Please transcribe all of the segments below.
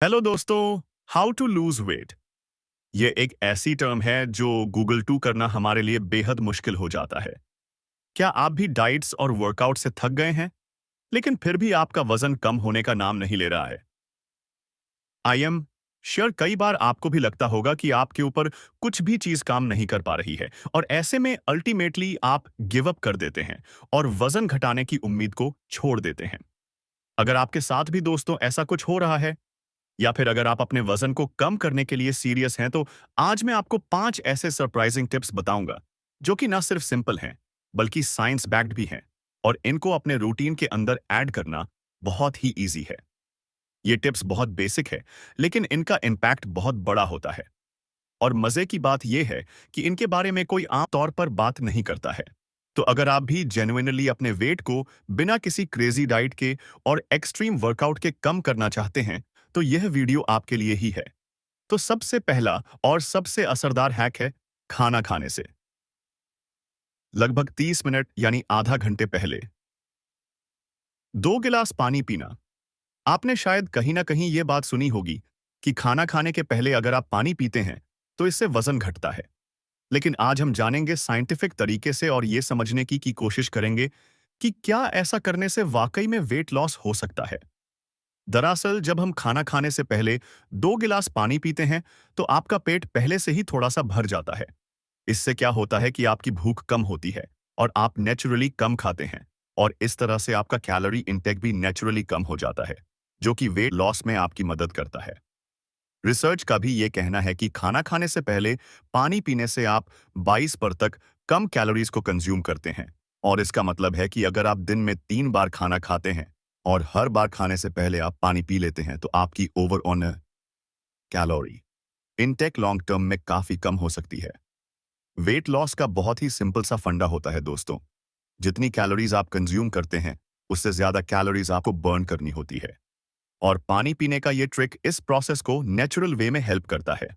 Hello दोस्तों। How to lose weight ये एक ऐसी टर्म है जो गूगल टू करना हमारे लिए बेहद मुश्किल हो जाता है। क्या आप भी डाइट्स और वर्कआउट से थक गए हैं लेकिन फिर भी आपका वजन कम होने का नाम नहीं ले रहा है? आई एम श्योर कई बार आपको भी लगता होगा कि आपके ऊपर कुछ भी चीज काम नहीं कर पा रही है और ऐसे में अल्टीमेटली आप गिव अप कर देते हैं और वजन घटाने की उम्मीद को छोड़ देते हैं। अगर आपके साथ भी दोस्तों ऐसा कुछ हो रहा है या फिर अगर आप अपने वजन को कम करने के लिए सीरियस हैं तो आज मैं आपको 5 ऐसे सरप्राइजिंग टिप्स बताऊंगा जो कि ना सिर्फ सिंपल हैं बल्कि साइंस बैक्ड भी हैं और इनको अपने रूटीन के अंदर ऐड करना बहुत ही इजी है। ये टिप्स बहुत बेसिक है लेकिन इनका इम्पैक्ट बहुत बड़ा होता है और मजे की बात यह है कि इनके बारे में कोई आम तौर पर बात नहीं करता है। तो अगर आप भी जेन्युइनली अपने वेट को बिना किसी क्रेजी डाइट के और एक्सट्रीम वर्कआउट के कम करना चाहते हैं तो यह वीडियो आपके लिए ही है। तो सबसे पहला और सबसे असरदार हैक है खाना खाने से लगभग 30 मिनट यानी आधा घंटे पहले 2 गिलास पानी पीना। आपने शायद कहीं ना कहीं ये बात सुनी होगी कि खाना खाने के पहले अगर आप पानी पीते हैं तो इससे वजन घटता है। लेकिन आज हम जानेंगे साइंटिफिक तरीके से और ये समझने की कोशिश करेंगे कि क्या ऐसा करने से वाकई में वेट लॉस हो सकता है। दरअसल जब हम खाना खाने से पहले 2 गिलास पानी पीते हैं तो आपका पेट पहले से ही थोड़ा सा भर जाता है। इससे क्या होता है कि आपकी भूख कम होती है और आप नेचुरली कम खाते हैं और इस तरह से आपका कैलोरी इंटेक भी नेचुरली कम हो जाता है जो कि वेट लॉस में आपकी मदद करता है। रिसर्च का भी ये कहना है कि खाना खाने से पहले पानी पीने से आप 22 पर तक कम कैलोरीज को कंज्यूम करते हैं और इसका मतलब है कि अगर आप दिन में 3 बार खाना खाते हैं और हर बार खाने से पहले आप पानी पी लेते हैं तो आपकी over on calorie intake long term में काफी कम हो सकती है। वेट लॉस का बहुत ही सिंपल सा फंडा होता है दोस्तों। जितनी कैलोरीज आप कंज्यूम करते हैं उससे ज्यादा कैलोरीज आपको बर्न करनी होती है और पानी पीने का ये ट्रिक इस प्रोसेस को नेचुरल वे में हेल्प करता है।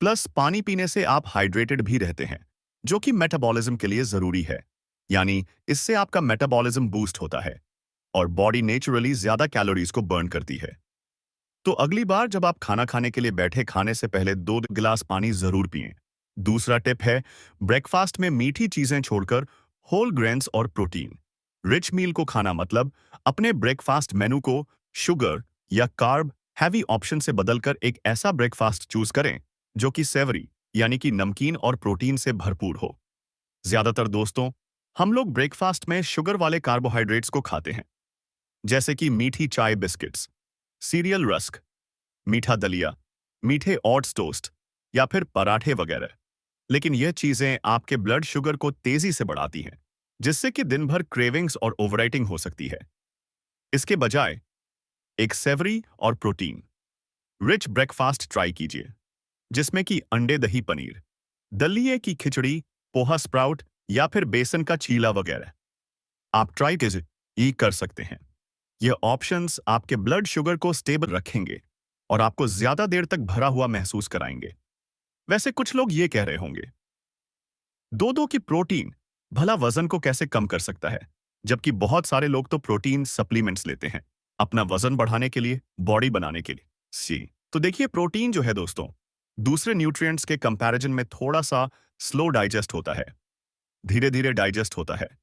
प्लस पानी पीने से आप हाइड्रेटेड भी रहते हैं जो कि मेटाबॉलिज्म के लिए जरूरी है। यानी इससे आपका मेटाबॉलिज्म बूस्ट होता है और बॉडी नेचुरली ज्यादा कैलोरीज को बर्न करती है। तो अगली बार जब आप खाना खाने के लिए बैठे खाने से पहले 2 गिलास पानी जरूर पिएं। दूसरा टिप है ब्रेकफास्ट में मीठी चीजें छोड़कर होल ग्रेन्स और प्रोटीन रिच मील को खाना। मतलब अपने ब्रेकफास्ट मेनू को शुगर या कार्ब हैवी ऑप्शन से बदलकर एक ऐसा ब्रेकफास्ट चूज करें जो कि सेवरी यानी कि नमकीन और प्रोटीन से भरपूर हो। ज्यादातर दोस्तों हम लोग ब्रेकफास्ट में शुगर वाले कार्बोहाइड्रेट्स को खाते हैं जैसे कि मीठी चाय बिस्किट्स, सीरियल रस्क, मीठा दलिया, मीठे ओट्स टोस्ट या फिर पराठे वगैरह। लेकिन यह चीजें आपके ब्लड शुगर को तेजी से बढ़ाती हैं जिससे कि दिन भर क्रेविंग्स और ओवरराइटिंग हो सकती है। इसके बजाय एक सेवरी और प्रोटीन रिच ब्रेकफास्ट ट्राई कीजिए जिसमें कि अंडे दही पनीर, दलिये की खिचड़ी, पोहा स्प्राउट या फिर बेसन का चीला वगैरह। आप ट्राई कीजिए ये कर सकते हैं। ये ऑप्शंस आपके ब्लड शुगर को स्टेबल रखेंगे और आपको ज्यादा देर तक भरा हुआ महसूस कराएंगे। वैसे कुछ लोग ये कह रहे होंगे दो दो की प्रोटीन भला वजन को कैसे कम कर सकता है, जबकि बहुत सारे लोग तो प्रोटीन सप्लीमेंट्स लेते हैं अपना वजन बढ़ाने के लिए, बॉडी बनाने के लिए। सी तो देखिए प्रोटीन जो है दोस्तों दूसरे न्यूट्रिएंट्स के कंपैरिजन में थोड़ा सा स्लो डाइजेस्ट होता है, धीरे धीरे डाइजेस्ट होता है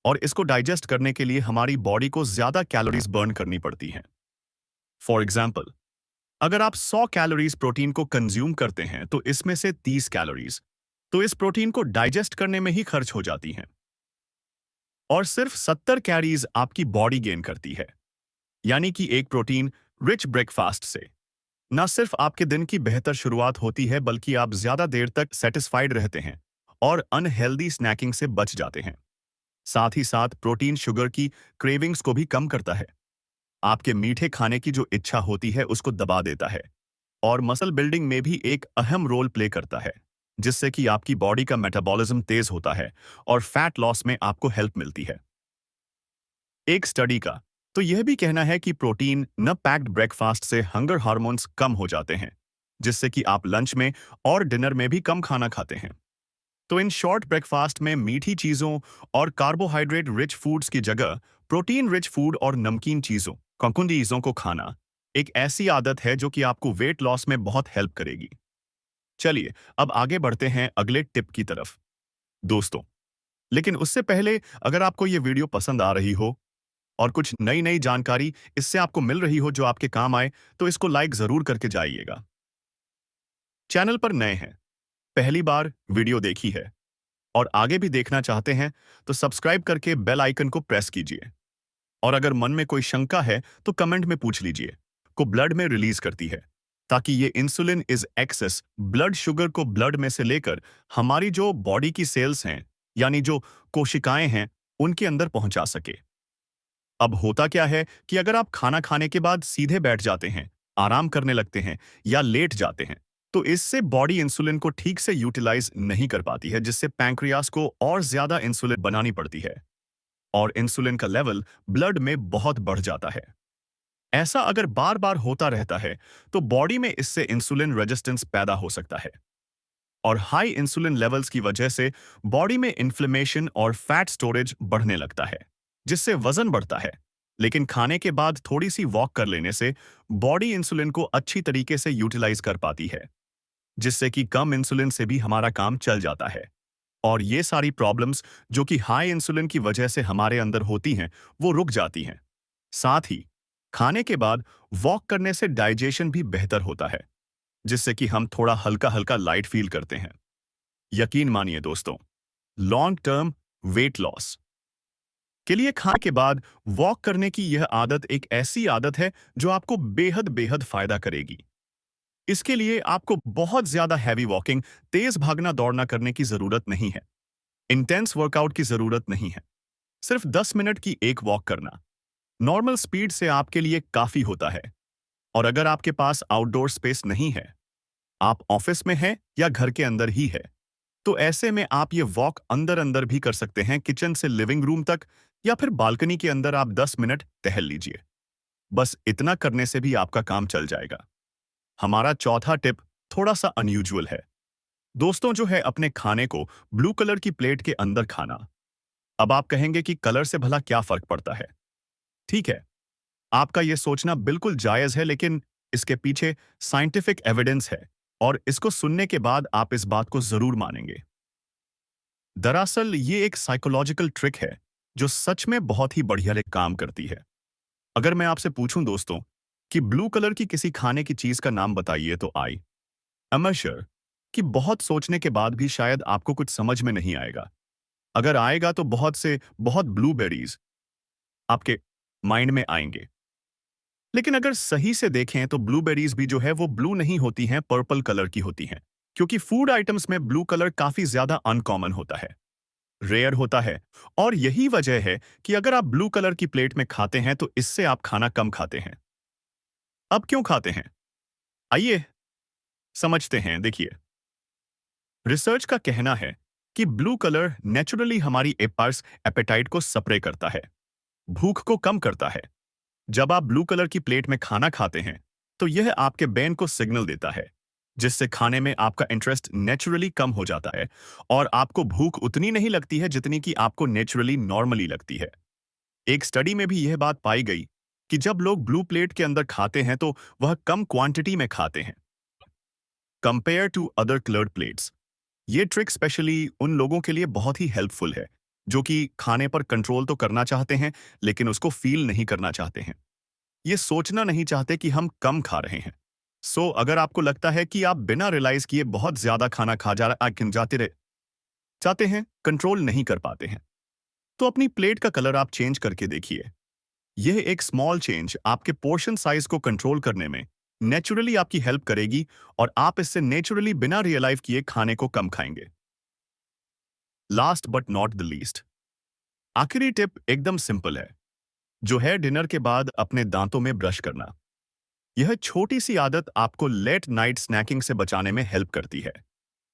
और इसको डाइजेस्ट करने के लिए हमारी बॉडी को ज्यादा कैलोरीज बर्न करनी पड़ती हैं। फॉर एग्जाम्पल अगर आप 100 कैलोरीज प्रोटीन को कंज्यूम करते हैं तो इसमें से 30 कैलोरीज तो इस प्रोटीन को डाइजेस्ट करने में ही खर्च हो जाती हैं और सिर्फ 70 कैलोरीज आपकी बॉडी गेन करती है। यानी कि एक प्रोटीन रिच ब्रेकफास्ट से न सिर्फ आपके दिन की बेहतर शुरुआत होती है बल्कि आप ज्यादा देर तक सेटिस्फाइड रहते हैं और अनहेल्दी स्नैकिंग से बच जाते हैं। साथ ही साथ प्रोटीन शुगर की क्रेविंग्स को भी कम करता है, आपके मीठे खाने की जो इच्छा होती है उसको दबा देता है और मसल बिल्डिंग में भी एक अहम रोल प्ले करता है जिससे कि आपकी बॉडी का मेटाबॉलिज्म तेज होता है और फैट लॉस में आपको हेल्प मिलती है। एक स्टडी का तो यह भी कहना है कि प्रोटीन न पैक्ड ब्रेकफास्ट से हंगर हार्मोन्स कम हो जाते हैं जिससे कि आप लंच में और डिनर में भी कम खाना खाते हैं। तो इन शॉर्ट ब्रेकफास्ट में मीठी चीजों और कार्बोहाइड्रेट रिच फूड्स की जगह प्रोटीन रिच फूड और नमकीन चीजों कंकुंदी चीजों को खाना एक ऐसी आदत है जो कि आपको वेट लॉस में बहुत हेल्प करेगी। चलिए, अब आगे बढ़ते हैं अगले टिप की तरफ। दोस्तों, लेकिन उससे पहले अगर आपको ये वीडियो पसंद आ रही हो और कुछ नई-नई जानकारी इससे आपको मिल रही हो जो आपके काम आए, तो इसको लाइक ज़रूर करके जाइएगा। चैनल पर नए हैं, पहली बार वीडियो देखी है और आगे भी देखना चाहते हैं, तो सब्सक्राइब करके बेल आइकन को प्रेस कीजिए। और अगर मन में कोई शंका है, तो कमेंट में पूछ लीजिए। को ब्लड में रिलीज करती है, ताकि ये insulin is excess blood sugar को ब्लड में से लेकर हमारी जो बॉडी की सेल्स हैं, यानी जो कोशिकाएं हैं, उनके अंदर पहुंचा सके। अब होता क्या है कि अगर आप खाना खाने के बाद सीधे बैठ जाते हैं, आराम करने लगते हैं या लेट जाते हैं, तो इससे बॉडी इंसुलिन को ठीक से यूटिलाइज नहीं कर पाती है, जिससे पैंक्रियास को और ज्यादा इंसुलिन बनानी पड़ती है और इंसुलिन का लेवल ब्लड में बहुत बढ़ जाता है। ऐसा अगर बार बार होता रहता है, तो बॉडी में इससे इंसुलिन रेजिस्टेंस पैदा हो सकता है और हाई इंसुलिन लेवल्स की वजह से बॉडी में इन्फ्लेमेशन और फैट स्टोरेज बढ़ने लगता है, जिससे वजन बढ़ता है। लेकिन खाने के बाद थोड़ी सी वॉक कर लेने से बॉडी इंसुलिन को अच्छी तरीके से यूटिलाइज कर पाती है, जिससे कि कम इंसुलिन से भी हमारा काम चल जाता है। और ये सारी प्रॉब्लम्स जो कि हाई इंसुलिन की वजह से हमारे अंदर होती हैं, वो रुक जाती हैं। साथ ही खाने के बाद वॉक करने से डाइजेशन भी बेहतर होता है, जिससे कि हम थोड़ा हल्का हल्का लाइट फील करते हैं। यकीन मानिए दोस्तों, लॉन्ग टर्म वेट लॉस के लिए खाने के बाद वॉक करने की यह आदत एक ऐसी आदत है जो आपको बेहद बेहद फायदा करेगी। इसके लिए आपको बहुत ज्यादा हैवी वॉकिंग, तेज भागना दौड़ना करने की जरूरत नहीं है। इंटेंस वर्कआउट की जरूरत नहीं है। सिर्फ 10 मिनट की एक वॉक करना नॉर्मल स्पीड से आपके लिए काफी होता है। और अगर आपके पास आउटडोर स्पेस नहीं है, आप ऑफिस में हैं या घर के अंदर ही है, तो ऐसे में आप ये वॉक अंदर अंदर भी कर सकते हैं, किचन से लिविंग रूम तक या फिर बालकनी के अंदर आप 10 मिनट टहल लीजिए। बस इतना करने से भी आपका काम चल जाएगा। हमारा चौथा टिप थोड़ा सा अनयूजुअल है। दोस्तों, जो है अपने खाने को ब्लू कलर की प्लेट के अंदर खाना। अब आप कहेंगे कि कलर से भला क्या फर्क पड़ता है? ठीक है, आपका यह सोचना बिल्कुल जायज है, लेकिन इसके पीछे साइंटिफिक एविडेंस है और इसको सुनने के बाद आप इस बात को जरूर मानेंगे। दरअसल ये एक साइकोलॉजिकल ट्रिक है जो सच में बहुत ही बढ़िया काम करती है। अगर मैं आपसे पूछूं दोस्तों कि ब्लू कलर की किसी खाने की चीज का नाम बताइए, तो आई एम श्योर कि बहुत सोचने के बाद भी शायद आपको कुछ समझ में नहीं आएगा। अगर आएगा तो बहुत ब्लूबेरीज आपके माइंड में आएंगे। लेकिन अगर सही से देखें तो ब्लूबेरीज भी जो है वो ब्लू नहीं होती हैं, पर्पल कलर की होती हैं, क्योंकि फूड आइटम्स में ब्लू कलर काफी ज्यादा अनकॉमन होता है, रेयर होता है। और यही वजह है कि अगर आप ब्लू कलर की प्लेट में खाते हैं तो इससे आप खाना कम खाते हैं। अब क्यों खाते हैं, आइए समझते हैं। देखिए, रिसर्च का कहना है कि ब्लू कलर नेचुरली हमारी एपेटाइट को सप्रे करता है, भूख को कम करता है। जब आप ब्लू कलर की प्लेट में खाना खाते हैं, तो यह आपके ब्रेन को सिग्नल देता है, जिससे खाने में आपका इंटरेस्ट नेचुरली कम हो जाता है और आपको भूख उतनी नहीं लगती है जितनी कि आपको नेचुरली नॉर्मली लगती है। एक स्टडी में भी यह बात पाई गई कि जब लोग ब्लू प्लेट के अंदर खाते हैं तो वह कम क्वांटिटी में खाते हैं compare to other coloured plates. ये ट्रिक स्पेशली उन लोगों के लिए बहुत ही हेल्पफुल है जो कि खाने पर कंट्रोल तो करना चाहते हैं, लेकिन उसको फील नहीं करना चाहते हैं। ये सोचना नहीं चाहते कि हम कम खा रहे हैं। अगर आपको लगता है कि आप बिना रियलाइज किए बहुत ज्यादा खाना खा जाते रहे चाहते हैं, कंट्रोल नहीं कर पाते हैं, तो अपनी प्लेट का कलर आप चेंज करके देखिए। यह एक स्मॉल चेंज आपके पोर्शन साइज को कंट्रोल करने में नेचुरली आपकी हेल्प करेगी और आप इससे नेचुरली बिना रियलाइज किए खाने को कम खाएंगे। Last but not the least, आखिरी टिप एकदम सिंपल है, जो है डिनर के बाद अपने दांतों में ब्रश करना। यह छोटी सी आदत आपको लेट नाइट स्नैकिंग से बचाने में हेल्प करती है।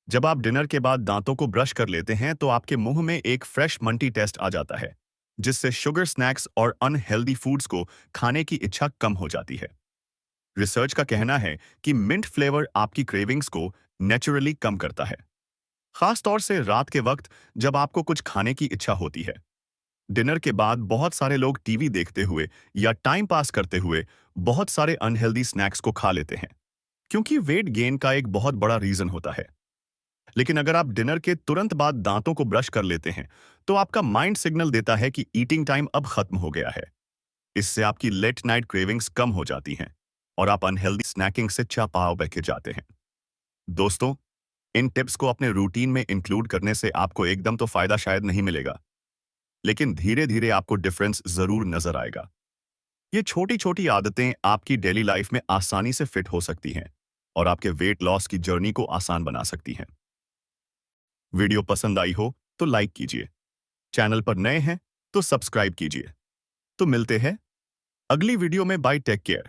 जब आप डिनर के बाद दांतों को ब्रश कर लेते हैं तो आपके मुंह में एक फ्रेश मंटी टेस्ट आ जाता है, जिससे शुगर स्नैक्स और अनहेल्दी फूड्स को खाने की इच्छा कम हो जाती है। रिसर्च का कहना है कि मिंट फ्लेवर आपकी क्रेविंग्स को नेचुरली कम करता है, खास तौर से रात के वक्त जब आपको कुछ खाने की इच्छा होती है। डिनर के बाद बहुत सारे लोग टीवी देखते हुए या टाइम पास करते हुए बहुत सारे अनहेल्दी स्नैक्स को खा लेते हैं, क्योंकि वेट गेन का एक बहुत बड़ा रीजन होता है। लेकिन अगर आप डिनर के तुरंत बाद दांतों को ब्रश कर लेते हैं, तो आपका माइंड सिग्नल देता है कि ईटिंग टाइम अब खत्म हो गया है। इससे आपकी लेट नाइट क्रेविंग्स कम हो जाती हैं और आप अनहेल्दी स्नैकिंग से चापाव बह जाते हैं। दोस्तों, इन टिप्स को अपने रूटीन में इंक्लूड करने से आपको एकदम तो फायदा शायद नहीं मिलेगा, लेकिन धीरे धीरे आपको डिफरेंस जरूर नजर आएगा। ये छोटी छोटी आदतें आपकी डेली लाइफ में आसानी से फिट हो सकती हैं और आपके वेट लॉस की जर्नी को आसान बना सकती हैं। वीडियो पसंद आई हो तो लाइक कीजिए, चैनल पर नए हैं तो सब्सक्राइब कीजिए। तो मिलते हैं अगली वीडियो में। Bye, take care.